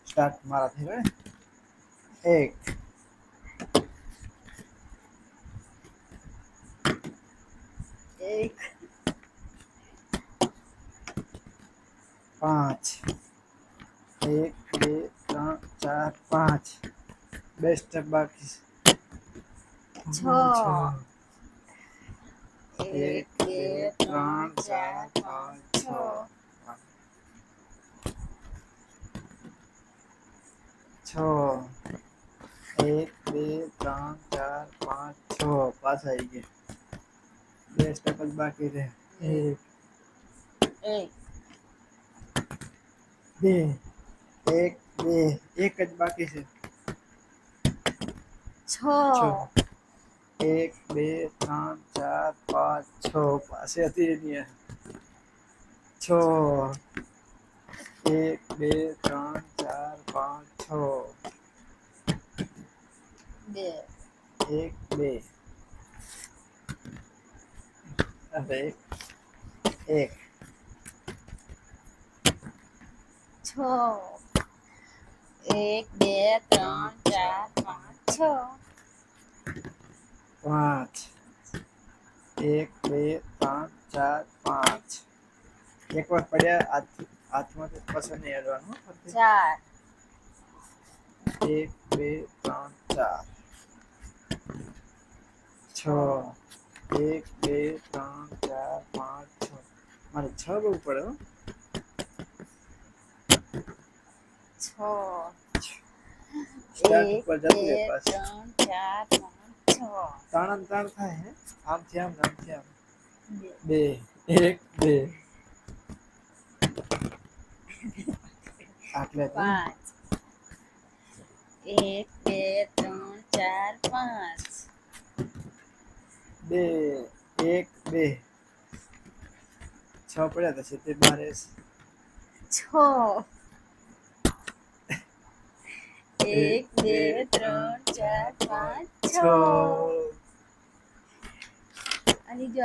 start મારાથી હવે 1 1 5 1 2 3 4 5 બે સ્ટેપ બાકી 6 1 1 2 2 3 3 4 4 5 5 6 6 1 2 3 4 5 6 પાસ આવી ગયા બે સ્ટેપ જ બાકી છે 1 2 1 2 એક જ બાકી છે 6 6 1 2 3 4 5 6 પાસે હતી એની 6 1 2 3 4 5 6 2 1 2 હવે 1 6 1 2 3 4 5 6 5 1 2 3 4 5 એકવાર પડ્યા હાથમાંથી પસંદ નહીં હેડવાનું 4 1 2 3 4 6 1 2 3 4 5 6 મારે 6 બહુ પડે હો 6 સ્ટાર્ટ 1 ઉપર જતું રહે 2 પાછું 3 4 5 6 તાણ તાણ થાય હે આમથી આમ આમથી આમ 2 2 1 2 આટલે 5 1 2 3 4 5 2 1 2 6 પડ્યા તો તે બાર 6 1 2 2 3 4 5 6 6 આની જો